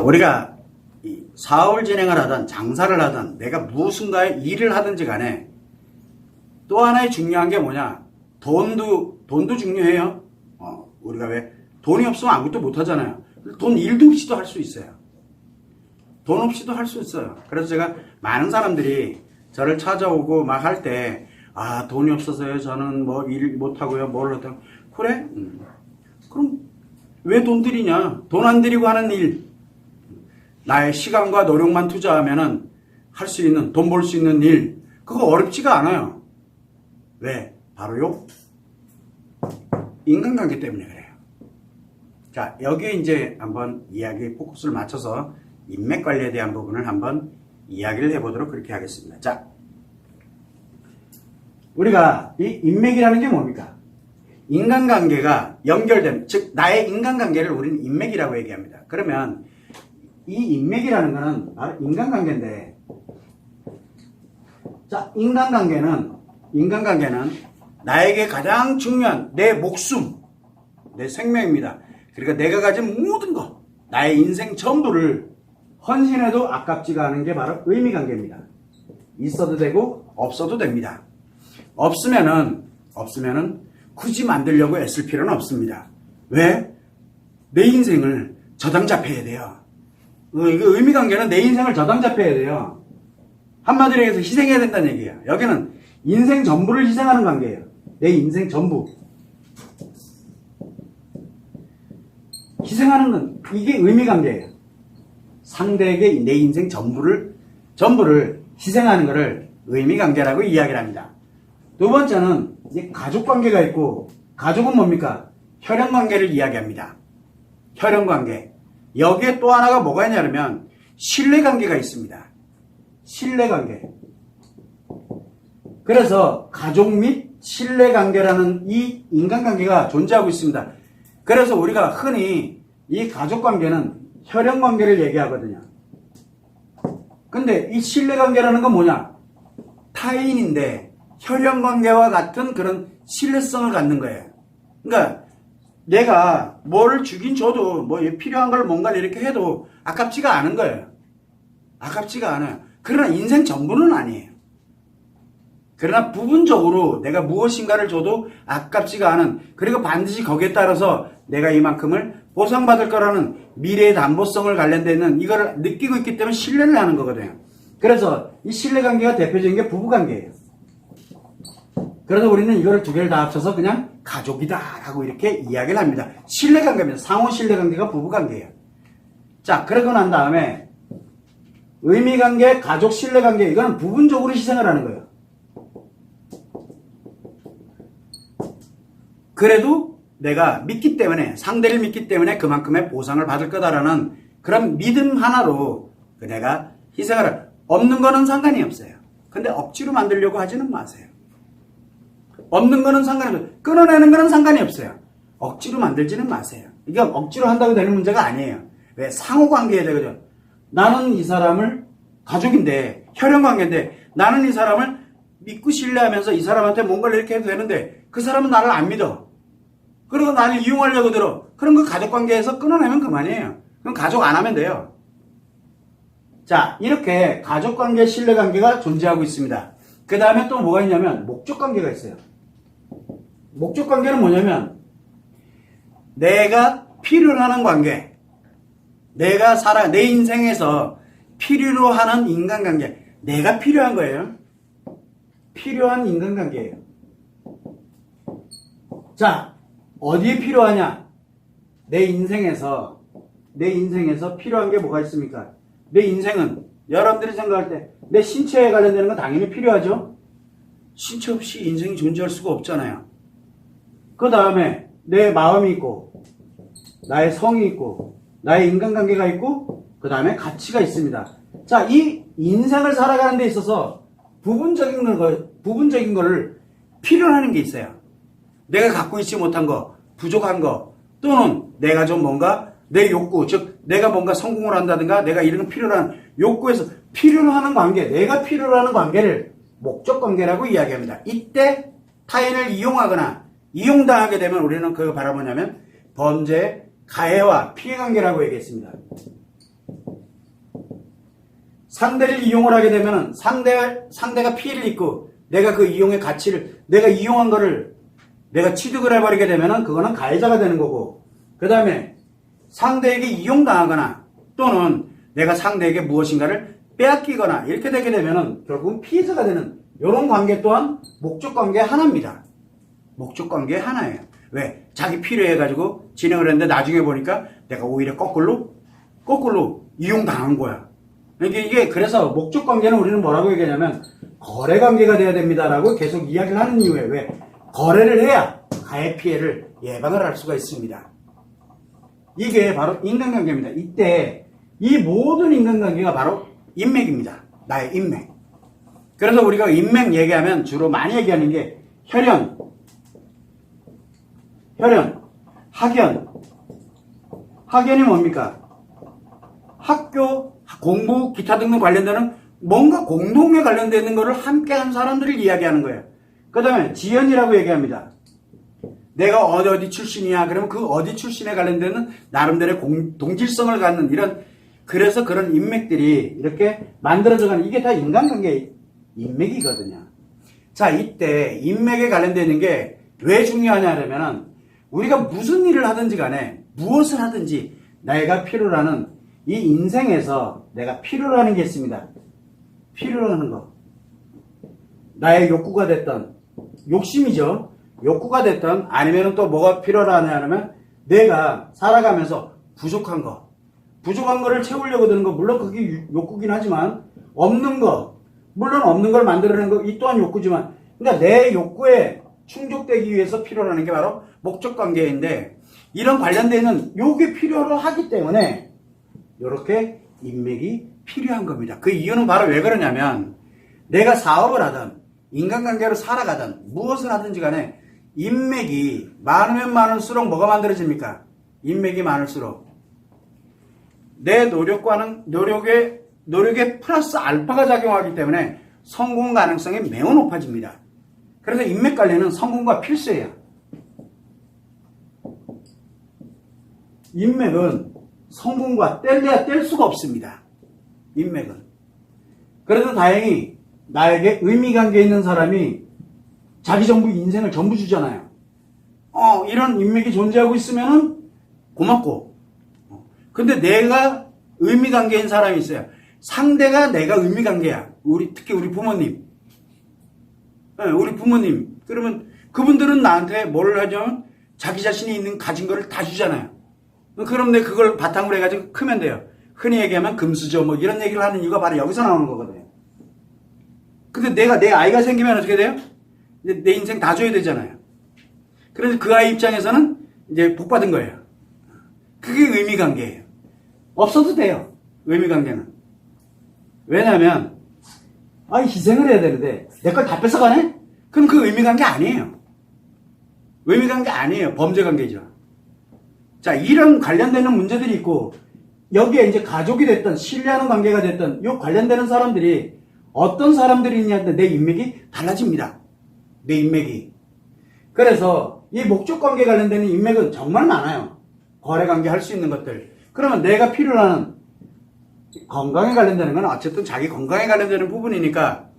우리가 이 사업을 진행을 하든 장사를 하든 내가 무슨가의 일을 하든지 간에 또 하나의 중요한 게 뭐냐? 돈도 중요해요. 우리가 왜 돈이 없으면 아무것도 못 하잖아요. 돈 일도 없이도 할 수 있어요. 돈 없이도 할 수 있어요. 그래서 제가 많은 사람들이 저를 찾아오고 막 할 때, 돈이 없어서요. 저는 뭐 일 못하고요. 뭘 하다. 그래? 그럼 왜 돈 들이냐? 돈 안 들이고 하는 일. 나의 시간과 노력만 투자하면은 할 수 있는, 돈 벌 수 있는 일. 그거 어렵지가 않아요. 왜? 바로요? 인간관계 때문에 그래요. 자, 여기에 이제 한번 이야기 포커스를 맞춰서 인맥 관리에 대한 부분을 한번 이야기를 해보도록 그렇게 하겠습니다. 자, 우리가 이 인맥이라는 게 뭡니까? 인간관계가 연결된, 즉 나의 인간관계를 우리는 인맥이라고 얘기합니다. 그러면 이 인맥이라는 거는 바로 인간관계인데, 자, 인간관계는 나에게 가장 중요한 내 목숨, 내 생명입니다. 그러니까 내가 가진 모든 것, 나의 인생 전부를 헌신해도 아깝지가 않은 게 바로 의미관계입니다. 있어도 되고 없어도 됩니다. 없으면은 굳이 만들려고 애쓸 필요는 없습니다. 왜? 내 인생을 저당잡혀야 돼요. 이거 의미관계는 내 인생을 저당잡혀야 돼요. 한마디로 해서 희생해야 된다는 얘기예요. 여기는 인생 전부를 희생하는 관계예요. 내 인생 전부. 희생하는 건 이게 의미관계예요. 상대에게 내 인생 전부를 희생하는 것을 의미관계라고 이야기를 합니다. 두 번째는 이제 가족관계가 있고, 가족은 뭡니까? 혈연관계를 이야기합니다. 혈연관계. 여기에 또 하나가 뭐가 있냐면 신뢰관계가 있습니다. 신뢰관계. 그래서 가족 및 신뢰관계라는 이 인간관계가 존재하고 있습니다. 그래서 우리가 흔히 이 가족관계는 혈연관계를 얘기하거든요. 근데 이 신뢰관계라는 건 뭐냐? 타인인데 혈연관계와 같은 그런 신뢰성을 갖는 거예요. 그러니까 내가 뭐를 주긴 줘도 뭐 필요한 걸 뭔가를 이렇게 해도 아깝지가 않은 거예요. 아깝지가 않아요. 그러나 인생 전부는 아니에요. 그러나 부분적으로 내가 무엇인가를 줘도 아깝지가 않은, 그리고 반드시 거기에 따라서 내가 이만큼을 보상받을 거라는 미래의 담보성을 관련되는 이거를 느끼고 있기 때문에 신뢰를 하는 거거든요. 그래서 이 신뢰관계가 대표적인 게 부부관계예요. 그래서 우리는 이거를 두 개를 다 합쳐서 그냥 가족이다라고 이렇게 이야기를 합니다. 신뢰관계입니다. 상호 신뢰관계가 부부관계예요. 자, 그러고 난 다음에 의미관계, 가족 신뢰관계, 이거는 부분적으로 희생을 하는 거예요. 그래도 내가 믿기 때문에, 상대를 믿기 때문에 그만큼의 보상을 받을 거다라는 그런 믿음 하나로 내가 희생을, 없는 거는 상관이 없어요. 근데 억지로 만들려고 하지는 마세요. 없는 거는 상관이 없어요. 끊어내는 거는 상관이 없어요. 억지로 만들지는 마세요. 이게 억지로 한다고 되는 문제가 아니에요. 왜? 상호관계에 되거든. 나는 이 사람을, 가족인데, 혈연관계인데, 나는 이 사람을 믿고 신뢰하면서 이 사람한테 뭔가를 이렇게 해도 되는데, 그 사람은 나를 안 믿어. 그리고 나를 이용하려고 들어. 그럼 그 가족관계에서 끊어내면 그만이에요. 그럼 가족 안 하면 돼요. 자, 이렇게 가족관계, 신뢰관계가 존재하고 있습니다. 그 다음에 또 뭐가 있냐면 목적관계가 있어요. 목적관계는 뭐냐면 내가 필요로 하는 관계, 내가 내 인생에서 필요로 하는 인간관계, 내가 필요한 거예요. 필요한 인간관계예요. 자, 어디에 필요하냐? 내 인생에서 필요한 게 뭐가 있습니까? 내 인생은 여러분들이 생각할 때 내 신체에 관련되는 건 당연히 필요하죠. 신체 없이 인생이 존재할 수가 없잖아요. 그 다음에 내 마음이 있고, 나의 성이 있고, 나의 인간관계가 있고, 그 다음에 가치가 있습니다. 자, 이 인생을 살아가는 데 있어서 부분적인 거를 필요로 하는 게 있어요. 내가 갖고 있지 못한 거, 부족한 거, 또는 내가 좀 뭔가 내 욕구, 즉 내가 뭔가 성공을 한다든가 내가 이런 필요로 하는 욕구에서 필요로 하는 관계, 내가 필요로 하는 관계를 목적관계라고 이야기합니다. 이때 타인을 이용하거나 이용당하게 되면 우리는 그걸 바라보냐면 범죄, 가해와 피해관계라고 얘기했습니다. 상대를 이용을 하게 되면 상대가 피해를 입고 내가 그 이용의 가치를, 내가 이용한 거를 내가 취득을 해버리게 되면 그거는 가해자가 되는 거고, 그 다음에 상대에게 이용당하거나 또는 내가 상대에게 무엇인가를 빼앗기거나 이렇게 되게 되면 결국은 피해자가 되는 이런 관계 또한 목적관계의 하나입니다. 목적관계의 하나예요. 왜? 자기 필요해가지고 진행을 했는데 나중에 보니까 내가 오히려 거꾸로 이용당한 거야. 이게 그래서 목적관계는 우리는 뭐라고 얘기하냐면 거래관계가 돼야 됩니다라고 계속 이야기를 하는 이유예요. 왜? 거래를 해야 가해 피해를 예방을 할 수가 있습니다. 이게 바로 인간관계입니다. 이때 이 모든 인간관계가 바로 인맥입니다. 나의 인맥. 그래서 우리가 인맥 얘기하면 주로 많이 얘기하는 게 혈연, 학연. 학연이 뭡니까? 학교, 공부, 기타 등등 관련되는 뭔가 공동에 관련되어 있는 것을 함께 한 사람들을 이야기하는 거예요. 그 다음에 지연이라고 얘기합니다. 내가 어디 출신이야. 그러면 그 어디 출신에 관련되는 나름대로의 동질성을 갖는 이런, 그래서 그런 인맥들이 이렇게 만들어져가는, 이게 다 인간관계의 인맥이거든요. 자, 이때 인맥에 관련되어 있는 게 왜 중요하냐면은 우리가 무슨 일을 하든지 간에 무엇을 하든지 내가 필요로 하는 이 인생에서 내가 필요로 하는 게 있습니다. 필요로 하는 거. 나의 욕구가 됐던, 욕심이죠. 욕구가 됐던, 아니면 또 뭐가 필요로 하냐면 내가 살아가면서 부족한 거를 채우려고 드는 거, 물론 그게 욕구긴 하지만 없는 거, 물론 없는 걸 만들어내는 거, 이 또한 욕구지만, 그러니까 내 욕구에 충족되기 위해서 필요로 하는 게 바로 목적관계인데, 이런 관련되어 있는 요게 필요로 하기 때문에 이렇게 인맥이 필요한 겁니다. 그 이유는 바로 왜 그러냐면 내가 사업을 하든 인간관계로 살아가든 무엇을 하든지 간에 인맥이 많으면 많을수록 뭐가 만들어집니까? 인맥이 많을수록 내 노력에 플러스 알파가 작용하기 때문에 성공 가능성이 매우 높아집니다. 그래서 인맥 관리는 성공과 필수예요. 인맥은 성공과 뗄래야 뗄 수가 없습니다. 인맥은. 그래도 다행히 나에게 의미관계 있는 사람이 자기 전부 인생을 전부 주잖아요. 이런 인맥이 존재하고 있으면은 고맙고. 근데 내가 의미관계인 사람이 있어요. 상대가 내가 의미관계야. 특히 우리 부모님. 우리 부모님. 그러면 그분들은 나한테 뭘 하냐면 자기 자신이 가진 거를 다 주잖아요. 그럼 내가 그걸 바탕으로 해가지고 크면 돼요. 흔히 얘기하면 금수저 뭐 이런 얘기를 하는 이유가 바로 여기서 나오는 거거든요. 근데 내 아이가 생기면 어떻게 돼요? 이제 내 인생 다 줘야 되잖아요. 그래서 그 아이 입장에서는 이제 복 받은 거예요. 그게 의미관계예요. 없어도 돼요. 의미관계는. 왜냐하면 희생을 해야 되는데 내 걸 다 뺏어가네? 그럼 그 의미관계 아니에요. 의미관계 아니에요. 범죄관계죠. 자, 이런 관련되는 문제들이 있고 여기에 이제 가족이 됐든 신뢰하는 관계가 됐든 요 관련되는 사람들이 어떤 사람들이 있냐는데 내 인맥이 달라집니다. 내 인맥이. 그래서 이 목적관계 관련되는 인맥은 정말 많아요. 거래관계 할 수 있는 것들. 그러면 내가 필요로 하는 건강에 관련되는 건 어쨌든 자기 건강에 관련되는 부분이니까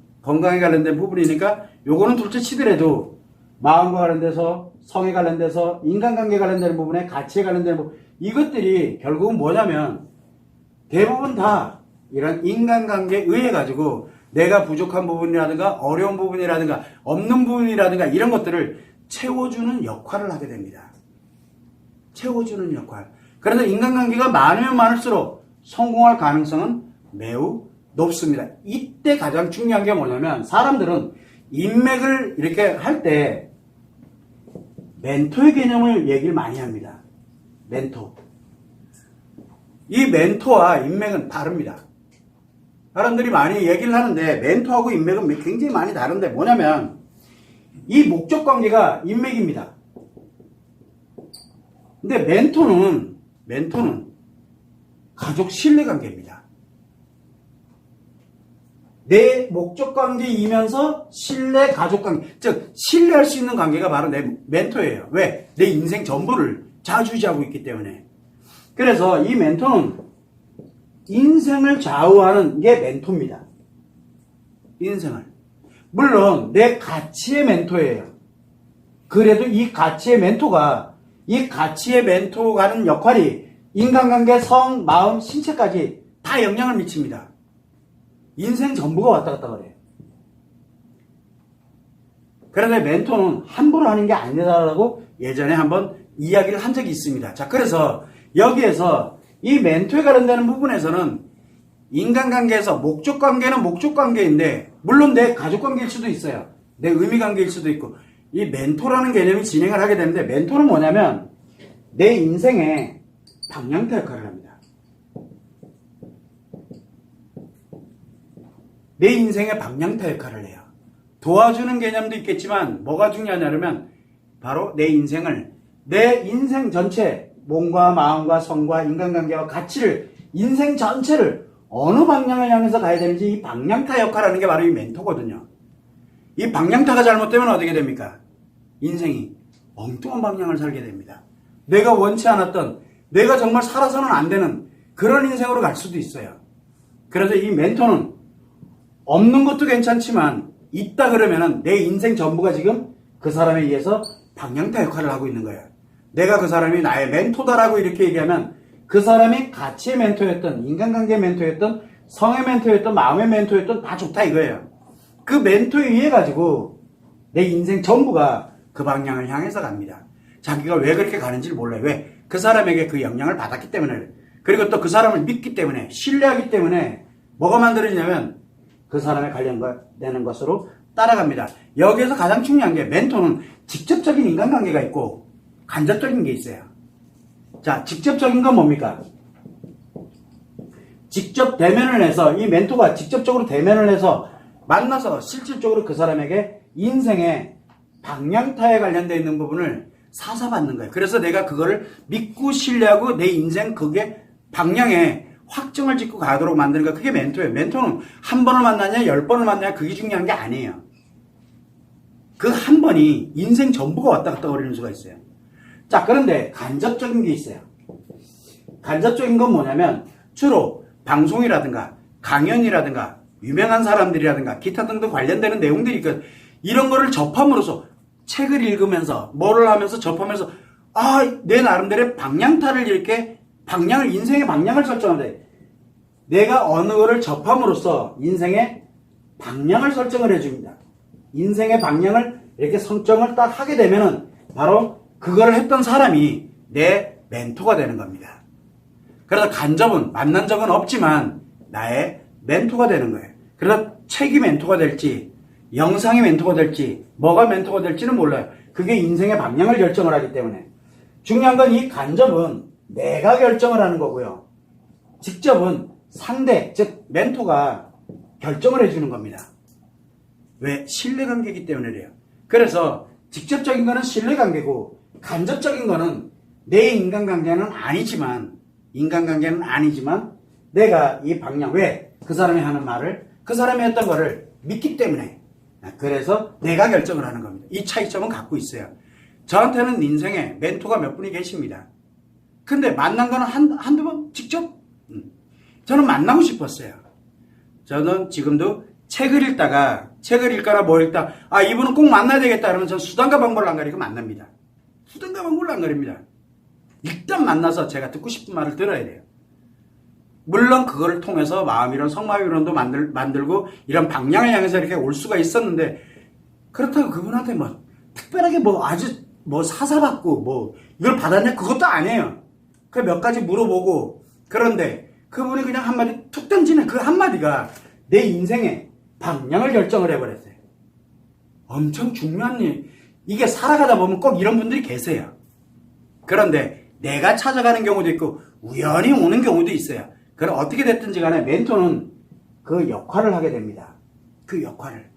요거는 둘째 치더라도 마음과 관련돼서 성에 관련돼서 인간관계 관련되는 부분에 가치에 관련되는 부분, 이것들이 결국은 뭐냐면 대부분 다 이런 인간관계에 의해 가지고 내가 부족한 부분이라든가 어려운 부분이라든가 없는 부분이라든가 이런 것들을 채워주는 역할을 하게 됩니다. 채워주는 역할. 그래서 인간관계가 많으면 많을수록 성공할 가능성은 매우 높습니다. 이때 가장 중요한 게 뭐냐면 사람들은 인맥을 이렇게 할 때 멘토의 개념을 얘기를 많이 합니다. 멘토. 이 멘토와 인맥은 다릅니다. 사람들이 많이 얘기를 하는데 멘토하고 인맥은 굉장히 많이 다른데 뭐냐면 이 목적관계가 인맥입니다. 근데 멘토는 가족 신뢰관계입니다. 내 목적관계이면서 신뢰 가족관계, 즉 신뢰할 수 있는 관계가 바로 내 멘토예요. 왜? 내 인생 전부를 좌지우지하고 있기 때문에. 그래서 이 멘토는 인생을 좌우하는 게 멘토입니다. 인생을. 물론 내 가치의 멘토예요. 그래도 이 가치의 멘토가 하는 역할이 인간관계, 성, 마음, 신체까지 다 영향을 미칩니다. 인생 전부가 왔다 갔다 그래요. 그런데 멘토는 함부로 하는 게 아니다라고 예전에 한번 이야기를 한 적이 있습니다. 자, 그래서 여기에서 이 멘토에 관련되는 부분에서는 인간관계에서 목적관계는 목적관계인데, 물론 내 가족관계일 수도 있어요. 내 의미관계일 수도 있고, 이 멘토라는 개념이 진행을 하게 되는데, 멘토는 뭐냐면 내 인생의 방향타 역할을 합니다. 내 인생의 방향타 역할을 해요. 도와주는 개념도 있겠지만 뭐가 중요하냐면 바로 내 인생 전체, 몸과 마음과 성과 인간관계와 가치를, 인생 전체를 어느 방향을 향해서 가야 되는지 이 방향타 역할을 하는 게 바로 이 멘토거든요. 이 방향타가 잘못되면 어떻게 됩니까? 인생이 엉뚱한 방향을 살게 됩니다. 내가 원치 않았던, 내가 정말 살아서는 안 되는 그런 인생으로 갈 수도 있어요. 그래서 이 멘토는 없는 것도 괜찮지만 있다 그러면은 내 인생 전부가 지금 그 사람에 의해서 방향타 역할을 하고 있는 거예요. 내가 그 사람이 나의 멘토다라고 이렇게 얘기하면 그 사람이 가치의 멘토였던, 인간관계의 멘토였던, 성의 멘토였던, 마음의 멘토였던 다 좋다 이거예요. 그 멘토에 의해 가지고 내 인생 전부가 그 방향을 향해서 갑니다. 자기가 왜 그렇게 가는지를 몰라요. 왜? 그 사람에게 그 영향을 받았기 때문에, 그리고 또 그 사람을 믿기 때문에, 신뢰하기 때문에 뭐가 만들어지냐면 그 사람에 관련되는 것으로 따라갑니다. 여기에서 가장 중요한 게 멘토는 직접적인 인간관계가 있고 간접적인 게 있어요. 자, 직접적인 건 뭡니까? 직접 대면을 해서, 이 멘토가 직접적으로 대면을 해서 만나서 실질적으로 그 사람에게 인생의 방향타에 관련되어 있는 부분을 사사받는 거예요. 그래서 내가 그거를 믿고 신뢰하고 내 인생 그게 방향에 확정을 짓고 가도록 만드는 거, 그게 멘토예요. 멘토는 한 번을 만나냐 10번을 만나냐 그게 중요한 게 아니에요. 그 한 번이 인생 전부가 왔다 갔다 거리는 수가 있어요. 자, 그런데 간접적인 게 있어요. 간접적인 건 뭐냐면 주로 방송이라든가 강연이라든가 유명한 사람들이라든가 기타 등등 관련되는 내용들이 있거든. 이런 거를 접함으로써, 책을 읽으면서 뭐를 하면서 접하면서 내 나름대로의 방향타를 이렇게 인생의 방향을 설정하는데, 내가 어느 거를 접함으로써 인생의 방향을 설정을 해줍니다. 인생의 방향을 이렇게 설정을 딱 하게 되면은 바로 그거를 했던 사람이 내 멘토가 되는 겁니다. 그래서 간접은 만난 적은 없지만 나의 멘토가 되는 거예요. 그래서 책이 멘토가 될지 영상이 멘토가 될지 뭐가 멘토가 될지는 몰라요. 그게 인생의 방향을 결정을 하기 때문에. 중요한 건 이 간접은 내가 결정을 하는 거고요. 직접은 상대, 즉 멘토가 결정을 해주는 겁니다. 왜? 신뢰관계이기 때문에 그래요. 그래서 직접적인 거는 신뢰관계고 간접적인 거는 내 인간관계는 아니지만 내가 이 방향, 왜? 그 사람이 하는 말을, 그 사람이 했던 거를 믿기 때문에, 그래서 내가 결정을 하는 겁니다. 이 차이점은 갖고 있어요. 저한테는 인생에 멘토가 몇 분이 계십니다. 근데 만난 거는 한두 번 직접? 저는 만나고 싶었어요. 저는 지금도 책을 읽거나 뭐 읽다, 이분은 꼭 만나야 되겠다 그러면 저는 수단과 방법을 안 가리고 만납니다. 수단과 방법을 안 가립니다. 일단 만나서 제가 듣고 싶은 말을 들어야 돼요. 물론 그거를 통해서 마음이론, 성마음이론도 만들고 이런 방향을 향해서 이렇게 올 수가 있었는데, 그렇다고 그분한테 특별하게 아주 사사받고 이걸 받았냐? 그것도 아니에요. 그 몇 가지 물어보고, 그런데 그분이 그냥 한마디 툭 던지는 그 한마디가 내 인생의 방향을 결정을 해버렸어요. 엄청 중요한 일. 이게 살아가다 보면 꼭 이런 분들이 계세요. 그런데 내가 찾아가는 경우도 있고 우연히 오는 경우도 있어요. 그럼 어떻게 됐든지 간에 멘토는 그 역할을 하게 됩니다. 그 역할을.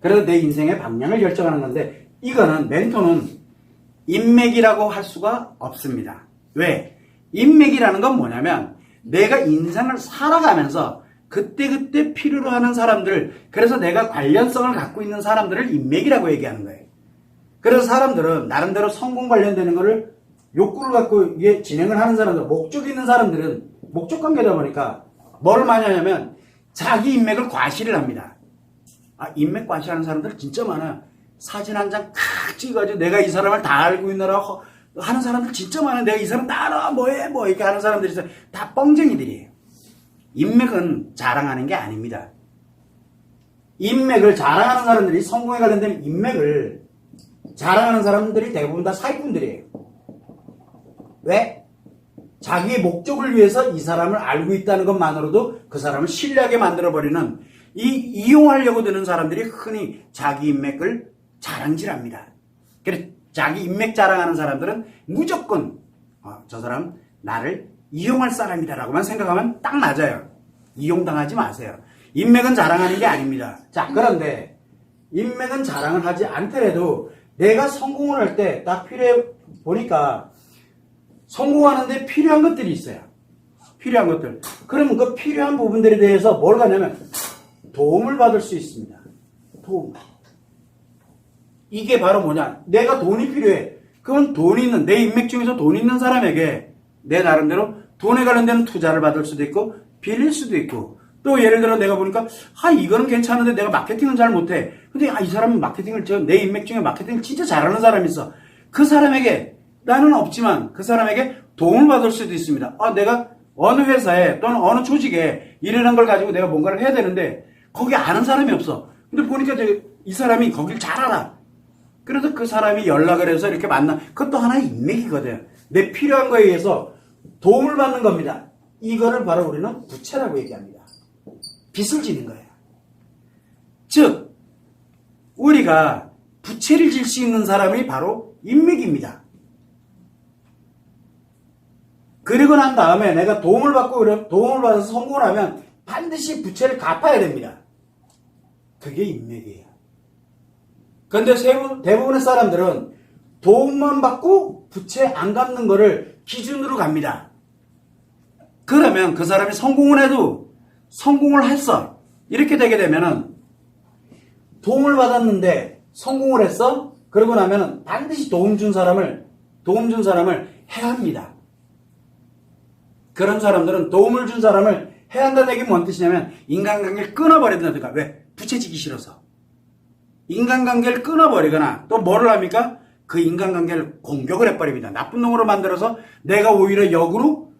그래서 내 인생의 방향을 결정하는 건데, 이거는 멘토는 인맥이라고 할 수가 없습니다. 왜? 인맥이라는 건 뭐냐면 내가 인생을 살아가면서 그때그때 필요로 하는 사람들, 그래서 내가 관련성을 갖고 있는 사람들을 인맥이라고 얘기하는 거예요. 그래서 사람들은 나름대로 성공 관련되는 거를 욕구를 갖고 이게 진행을 하는 사람들, 목적이 있는 사람들은 목적 관계다 보니까 뭘 많이 하냐면 자기 인맥을 과시를 합니다. 인맥 과시하는 사람들 진짜 많아요. 사진 한 장 칵 찍어가지고 내가 이 사람을 다 알고 있느라고 하는 사람들 진짜 많아요. 내가 이 사람 다 알아 뭐해 뭐 이렇게 하는 사람들이 있어요. 다 뻥쟁이들이에요. 인맥은 자랑하는 게 아닙니다. 인맥을 자랑하는 사람들이, 성공에 관련된 인맥을 자랑하는 사람들이 대부분 다 사기꾼들이에요. 왜? 자기의 목적을 위해서 이 사람을 알고 있다는 것만으로도 그 사람을 신뢰하게 만들어버리는, 이용하려고 드는 사람들이 흔히 자기 인맥을 자랑질합니다. 그래서 자기 인맥 자랑하는 사람들은 무조건 저 사람 나를 이용할 사람이다 라고만 생각하면 딱 맞아요. 이용당하지 마세요. 인맥은 자랑하는 게 아닙니다. 자, 그런데 인맥은 자랑을 하지 않더라도 내가 성공을 할 때 딱 필요해 보니까 성공하는데 필요한 것들이 있어요. 필요한 것들. 그러면 그 필요한 부분들에 대해서 뭘 가냐면 도움을 받을 수 있습니다. 도움. 이게 바로 뭐냐? 내가 돈이 필요해. 그건 돈 있는, 내 인맥 중에서 돈 있는 사람에게 내 나름대로 돈에 관련된 투자를 받을 수도 있고 빌릴 수도 있고, 또 예를 들어 내가 보니까 이거는 괜찮은데 내가 마케팅은 잘 못해. 근데 이 사람은 마케팅을, 내 인맥 중에 마케팅을 진짜 잘하는 사람이 있어. 그 사람에게, 나는 없지만 그 사람에게 도움을 받을 수도 있습니다. 내가 어느 회사에 또는 어느 조직에 일하는 걸 가지고 내가 뭔가를 해야 되는데 거기 아는 사람이 없어. 근데 보니까 이 사람이 거길 잘 알아. 그래서 그 사람이 연락을 해서 이렇게 만나. 그것도 하나의 인맥이거든. 내 필요한 거에 의해서 도움을 받는 겁니다. 이거를 바로 우리는 부채라고 얘기합니다. 빚을 지는 거예요. 즉, 우리가 부채를 질 수 있는 사람이 바로 인맥입니다. 그리고 난 다음에 내가 도움을 받아서 성공을 하면 반드시 부채를 갚아야 됩니다. 그게 인맥이에요. 그런데 대부분의 사람들은 도움만 받고 부채 안 갚는 거를 기준으로 갑니다. 그러면 그 사람이 성공을 해도 성공을 했어. 이렇게 되게 되면은 도움을 받았는데 성공을 했어? 그러고 나면은 반드시 도움 준 사람을 해야 합니다. 그런 사람들은 도움을 준 사람을 해야 한다는 얘기는 뭔 뜻이냐면 인간관계를 끊어버린다든가. 왜? 부채 지기 싫어서. 인간관계를 끊어버리거나 또 뭐를 합니까? 그 인간관계를 공격을 해버립니다. 나쁜 놈으로 만들어서 내가 오히려 역으로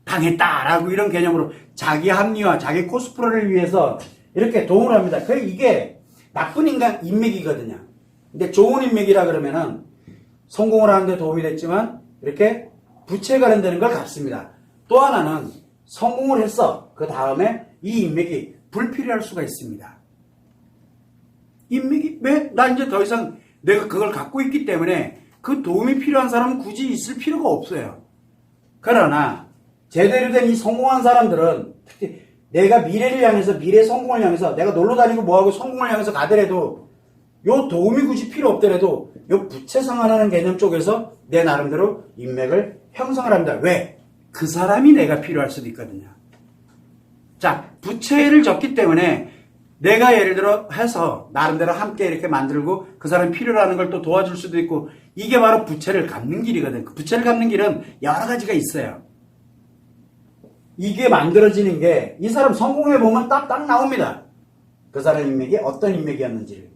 당했다라고 이런 개념으로 자기 합리화, 자기 코스프레를 위해서 이렇게 도움을 합니다. 이게 나쁜 인맥이거든요. 근데 좋은 인맥이라 그러면은 성공을 하는데 도움이 됐지만 이렇게 부채에 관련되는 걸 갚습니다. 또 하나는 성공을 했어. 그 다음에 이 인맥이 불필요할 수가 있습니다. 인맥이 왜? 나 이제 더 이상 내가 그걸 갖고 있기 때문에 그 도움이 필요한 사람은 굳이 있을 필요가 없어요. 그러나 제대로 된 이 성공한 사람들은 특히 내가 미래를 향해서, 미래 성공을 향해서 내가 놀러 다니고 뭐하고 성공을 향해서 가더라도 요 도움이 굳이 필요 없더라도 요 부채 상환하는 개념 쪽에서 내 나름대로 인맥을 형성을 합니다. 왜? 그 사람이 내가 필요할 수도 있거든요. 자, 부채를 졌기 때문에 내가 예를 들어 해서 나름대로 함께 이렇게 만들고 그 사람이 필요로 걸 또 도와줄 수도 있고, 이게 바로 부채를 갚는 길이거든. 그 부채를 갚는 길은 여러 가지가 있어요. 이게 만들어지는 게 이 사람 성공해보면 딱 나옵니다. 그 사람 인맥이 어떤 인맥이었는지를.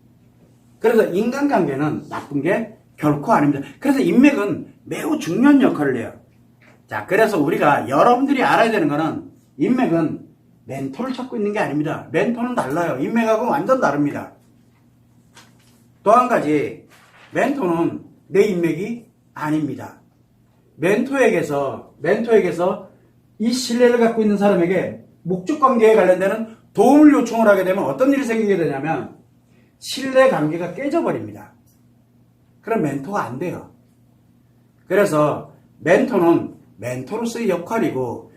그래서 인간관계는 나쁜 게 결코 아닙니다. 그래서 인맥은 매우 중요한 역할을 해요. 자, 그래서 우리가 여러분들이 알아야 되는 거는 인맥은 멘토를 찾고 있는 게 아닙니다. 멘토는 달라요. 인맥하고 완전 다릅니다. 또 한 가지, 멘토는 내 인맥이 아닙니다. 멘토에게서 이 신뢰를 갖고 있는 사람에게 목적관계에 관련되는 도움을 요청을 하게 되면 어떤 일이 생기게 되냐면 신뢰관계가 깨져버립니다. 그럼 멘토가 안 돼요. 그래서 멘토는 멘토로서의 역할이고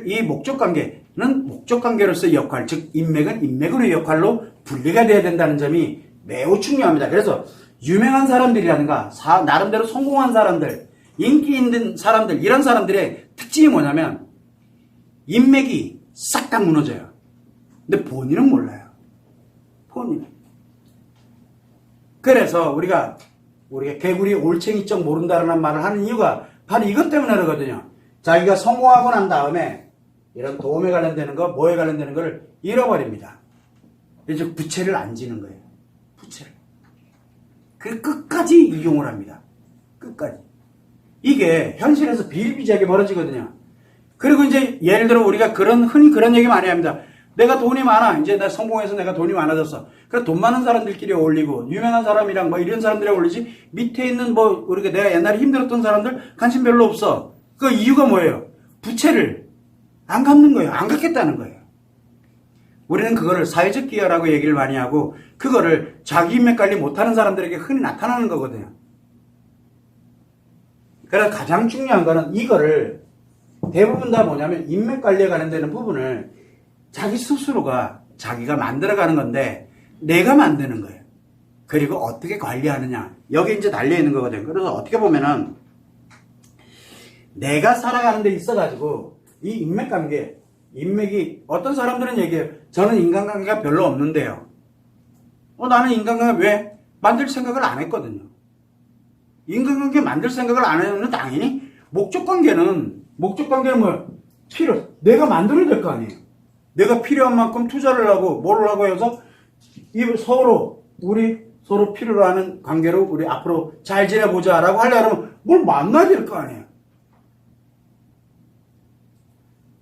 이 목적관계는 목적관계로서의 역할, 즉 인맥은 인맥으로의 역할로 분리가 돼야 된다는 점이 매우 중요합니다. 그래서 유명한 사람들이라든가 나름대로 성공한 사람들, 인기 있는 사람들, 이런 사람들의 특징이 뭐냐면 인맥이 싹 다 무너져요. 근데 본인은 몰라요. 본인은. 그래서 우리가 개구리 올챙이적 모른다라는 말을 하는 이유가 바로 이것 때문에 그러거든요. 자기가 성공하고 난 다음에 이런 도움에 관련되는 거, 뭐에 관련되는 거를 잃어버립니다. 그래서 부채를 안 지는 거예요. 부채를. 그 끝까지 이용을 합니다. 끝까지. 이게 현실에서 비일비재하게 벌어지거든요. 그리고 이제 예를 들어 우리가 흔히 그런 얘기 많이 합니다. 내가 돈이 많아. 이제 나 성공해서 내가 돈이 많아졌어. 그래 돈 많은 사람들끼리 어울리고 유명한 사람이랑 뭐 이런 사람들이랑 어울리지 밑에 있는 뭐 우리가 내가 옛날에 힘들었던 사람들 관심 별로 없어. 그 이유가 뭐예요? 부채를 안 갚는 거예요. 안 갚겠다는 거예요. 우리는 그거를 사회적 기여라고 얘기를 많이 하고 그거를 자기 인맥 관리 못하는 사람들에게 흔히 나타나는 거거든요. 그래서 가장 중요한 거는 이거를 대부분 다 뭐냐면 인맥 관리에 관련되는 부분을 자기 스스로가 자기가 만들어가는 건데 내가 만드는 거예요. 그리고 어떻게 관리하느냐 여기 이제 달려있는 거거든요. 그래서 어떻게 보면은 내가 살아가는 데 있어가지고 이 인맥관계 인맥이 어떤 사람들은 얘기해요. 저는 인간관계가 별로 없는데요. 나는 인간관계 왜? 만들 생각을 안 했거든요. 인간관계 만들 생각을 안 하면 당연히 목적관계는 뭐야? 내가 만들어야 될 거 아니에요. 내가 필요한 만큼 투자를 하고 뭘 하고 해서 우리 서로 필요로 하는 관계로 우리 앞으로 잘 지내보자 라고 하려면 뭘 만나야 될 거 아니에요.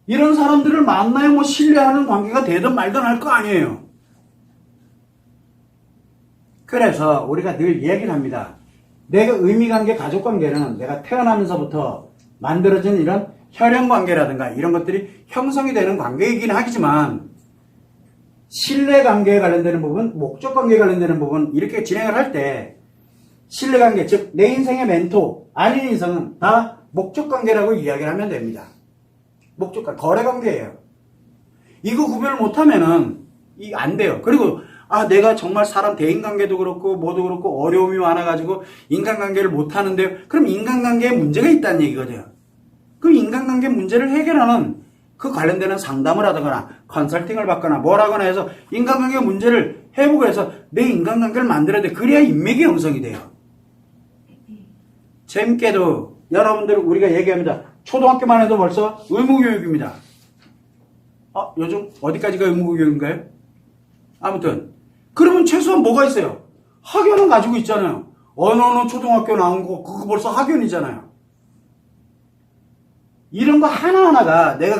이런 사람들을 만나야 뭐 신뢰하는 관계가 되든 말든 할 거 아니에요. 그래서 우리가 늘 얘기를 합니다. 내가 의미관계, 가족관계는 내가 태어나면서부터 만들어진 이런 혈연관계라든가 이런 것들이 형성이 되는 관계이긴 하지만 신뢰관계에 관련되는 부분, 목적관계에 관련되는 부분 이렇게 진행을 할 때 신뢰관계, 즉 내 인생의 멘토 아닌 이상은 다 목적관계라고 이야기를 하면 됩니다. 목적관계, 거래관계예요. 이거 구별을 못하면은 안 돼요. 그리고 내가 정말 사람 대인관계도 그렇고 뭐도 그렇고 어려움이 많아가지고 인간관계를 못하는데요. 그럼 인간관계에 문제가 있다는 얘기거든요. 그 인간관계 문제를 해결하는 그 관련되는 상담을 하거나 컨설팅을 받거나 뭐라거나 해서 인간관계 문제를 해보고 해서 내 인간관계를 만들어야 돼. 그래야 인맥이 형성이 돼요. 재밌게도 여러분들 우리가 얘기합니다. 초등학교만 해도 벌써 의무교육입니다. 요즘 어디까지가 의무교육인가요? 아무튼 그러면 최소한 뭐가 있어요? 학연은 가지고 있잖아요. 어느 초등학교 나온 거 그거 벌써 학연이잖아요. 이런 거 하나하나가 내가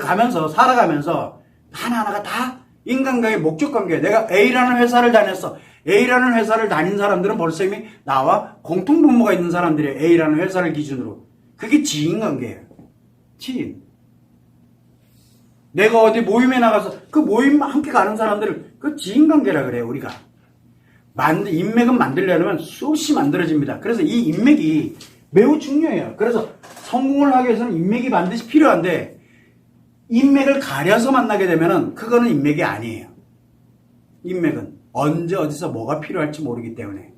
살아가면서 하나하나가 다 인간과의 목적관계. 내가 A라는 회사를 다녔어. A라는 회사를 다닌 사람들은 벌써 이미 나와 공통분모가 있는 사람들이에요. A라는 회사를 기준으로. 그게 지인관계예요. 지인. 내가 어디 모임에 나가서 그 모임 함께 가는 사람들을 그 지인관계라 그래요. 우리가. 인맥은 만들려면 수없이 만들어집니다. 그래서 이 인맥이 매우 중요해요. 그래서 성공을 하기 위해서는 인맥이 반드시 필요한데 인맥을 가려서 만나게 되면은 그거는 인맥이 아니에요. 인맥은 언제 어디서 뭐가 필요할지 모르기 때문에.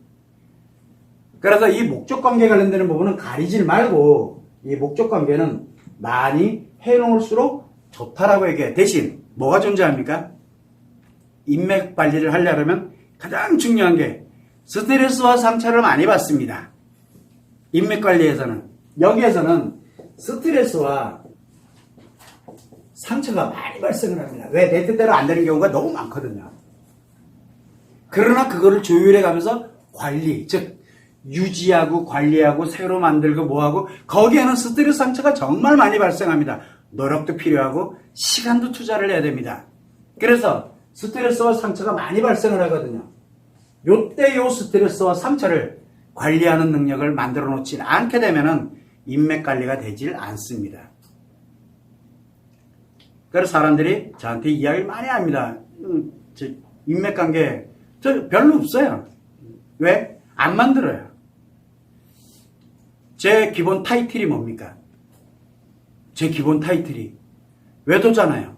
그래서 이 목적관계에 관련되는 부분은 가리질 말고 이 목적관계는 많이 해놓을수록 좋다라고 얘기해요. 대신 뭐가 존재합니까? 인맥 관리를 하려면 가장 중요한 게 스트레스와 상처를 많이 받습니다. 인맥 관리에서는. 여기에서는 스트레스와 상처가 많이 발생을 합니다. 왜? 내 뜻대로 안 되는 경우가 너무 많거든요. 그러나 그거를 조율해 가면서 관리, 즉 유지하고 관리하고 새로 만들고 뭐하고 거기에는 스트레스 상처가 정말 많이 발생합니다. 노력도 필요하고 시간도 투자를 해야 됩니다. 그래서 스트레스와 상처가 많이 발생을 하거든요. 요때 요 스트레스와 상처를 관리하는 능력을 만들어 놓지 않게 되면은 인맥 관리가 되질 않습니다. 그래서 사람들이 저한테 이야기를 많이 합니다. 인맥 관계 저 별로 없어요. 왜? 안 만들어요. 제 기본 타이틀이 뭡니까? 제 기본 타이틀이 외도잖아요.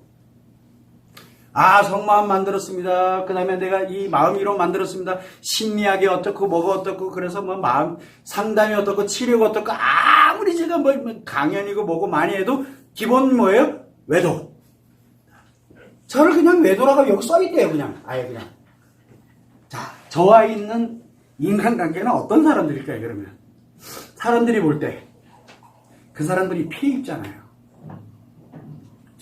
성마음 만들었습니다. 그 다음에 내가 이 마음 이론 만들었습니다. 심리학이 어떻고 뭐가 어떻고 그래서 뭐 마음 상담이 어떻고 치료가 어떻고 아무리 제가 뭐 강연이고 뭐고 많이 해도 기본 뭐예요? 외도. 저를 그냥 외도라고 여기 써있대요. 그냥 아예 그냥. 자, 저와 있는 인간관계는 어떤 사람들일까요? 그러면 사람들이 볼 때 그 사람들이 피해 입잖아요.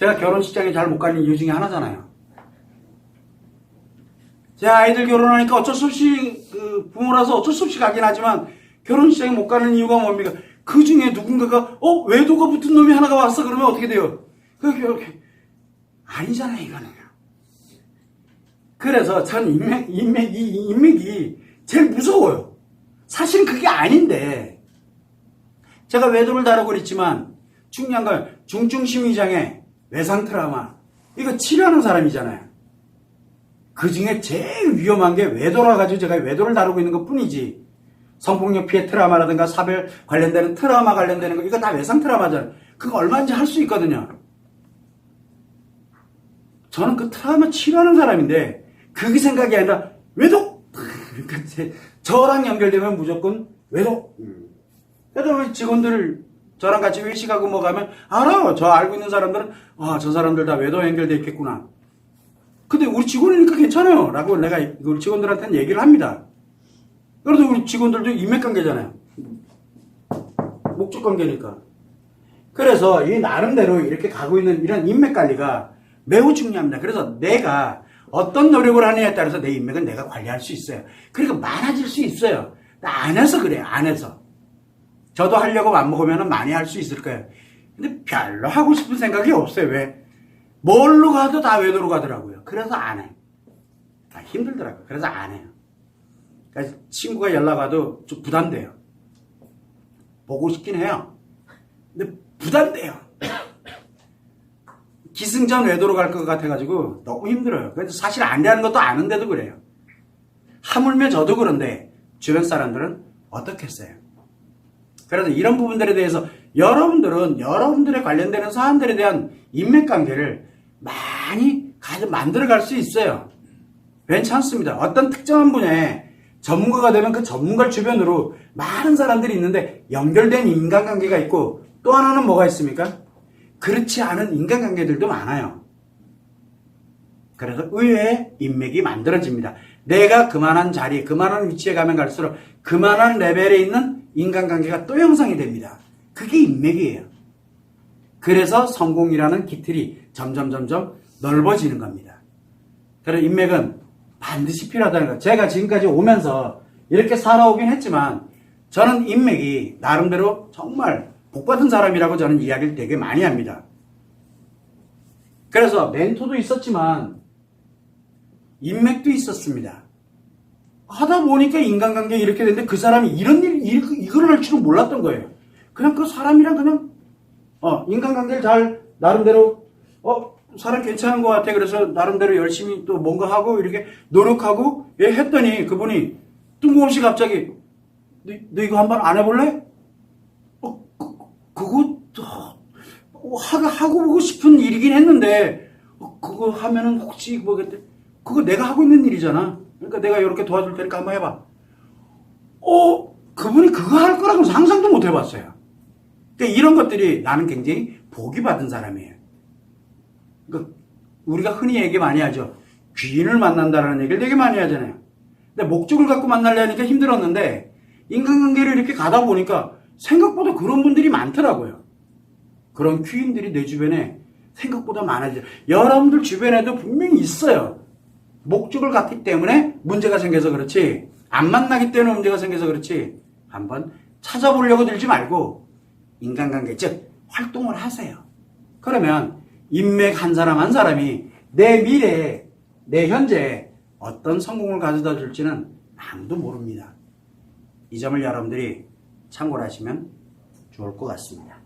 제가 결혼식장에 잘 못 가는 이유 중에 하나잖아요. 제 아이들 결혼하니까 어쩔 수 없이 부모라서 어쩔 수 없이 가긴 하지만 결혼식장에 못 가는 이유가 뭡니까? 그 중에 누군가가 외도가 붙은 놈이 하나가 왔어 그러면 어떻게 돼요? 아니잖아요 이거는. 그래서 전 인맥이 제일 무서워요. 사실은 그게 아닌데 제가 외도를 다루고 그랬지만 중요한 건 중증심리장애, 외상 트라우마 이거 치료하는 사람이잖아요. 그 중에 제일 위험한 게 외도라 가지고 제가 외도를 다루고 있는 것 뿐이지 성폭력 피해 트라우마라든가 사별 관련되는 트라우마 관련되는 거 이거 다 외상 트라우마잖아요. 그거 얼마인지 할 수 있거든요. 저는 그 트라우마 치료하는 사람인데 그게 생각이 아니라 외도! 저랑 연결되면 무조건 외도! 그래서 우리 직원들 저랑 같이 회식하고 뭐 가면 알아요. 저 알고 있는 사람들은 저 사람들 다 외도 연결돼 있겠구나. 근데 우리 직원이니까 괜찮아요. 라고 내가 우리 직원들한테는 얘기를 합니다. 그래도 우리 직원들도 인맥관계잖아요. 목적관계니까. 그래서 이 나름대로 이렇게 가고 있는 이런 인맥관리가 매우 중요합니다. 그래서 내가 어떤 노력을 하느냐에 따라서 내 인맥은 내가 관리할 수 있어요. 그리고 많아질 수 있어요. 안 해서 그래요. 안 해서. 저도 하려고 맘먹으면 많이 할 수 있을 거예요. 근데 별로 하고 싶은 생각이 없어요. 왜? 뭘로 가도 다 외도로 가더라고요. 그래서 안 해. 힘들더라고요. 그래서 안 해요. 그러니까 친구가 연락 와도 좀 부담돼요. 보고 싶긴 해요. 근데 부담돼요. 기승전 외도로 갈 것 같아가지고 너무 힘들어요. 그래서 사실 안 되는 것도 아는데도 그래요. 하물며 저도 그런데 주변 사람들은 어떻겠어요? 그래서 이런 부분들에 대해서 여러분들은 여러분들에 관련되는 사안들에 대한 인맥관계를 많이 만들어갈 수 있어요. 괜찮습니다. 어떤 특정한 분야에 전문가가 되면 그 전문가 주변으로 많은 사람들이 있는데 연결된 인간관계가 있고 또 하나는 뭐가 있습니까? 그렇지 않은 인간관계들도 많아요. 그래서 의외의 인맥이 만들어집니다. 내가 그만한 자리, 그만한 위치에 가면 갈수록 그만한 레벨에 있는 인간관계가 또 형성이 됩니다. 그게 인맥이에요. 그래서 성공이라는 기틀이 점점 넓어지는 겁니다. 그래서 인맥은 반드시 필요하다는 거. 제가 지금까지 오면서 이렇게 살아오긴 했지만 저는 인맥이 나름대로 정말 복받은 사람이라고 저는 이야기를 되게 많이 합니다. 그래서 멘토도 있었지만 인맥도 있었습니다. 하다 보니까 인간관계 이렇게 됐는데 그 사람이 이걸 할 줄은 몰랐던 거예요. 그냥 그 사람이랑 그냥 인간관계를 잘 나름대로 사람 괜찮은 것 같아. 그래서 나름대로 열심히 또 뭔가 하고 이렇게 노력하고 했더니 그분이 뜬금없이 갑자기 너 이거 한번 안 해볼래? 그거 하고 보고 싶은 일이긴 했는데 그거 하면은 혹시 뭐겠대? 그거 내가 하고 있는 일이잖아. 그러니까 내가 이렇게 도와줄 테니까 한번 해봐. 그분이 그거 할 거라고 상상도 못 해봤어요. 그러니까 이런 것들이 나는 굉장히 복이 받은 사람이에요. 그러니까 우리가 흔히 얘기 많이 하죠. 귀인을 만난다라는 얘기를 되게 많이 하잖아요. 근데 목적을 갖고 만나려니까 힘들었는데 인간관계를 이렇게 가다 보니까 생각보다 그런 분들이 많더라고요. 그런 귀인들이 내 주변에 생각보다 많아져요. 여러분들 주변에도 분명히 있어요. 목적을 갖기 때문에 문제가 생겨서 그렇지 안 만나기 때문에 문제가 생겨서 그렇지 한번 찾아보려고 들지 말고 인간관계 즉 활동을 하세요. 그러면 인맥 한 사람 한 사람이 내 미래에 내 현재에 어떤 성공을 가져다 줄지는 아무도 모릅니다. 이 점을 여러분들이 참고를 하시면 좋을 것 같습니다.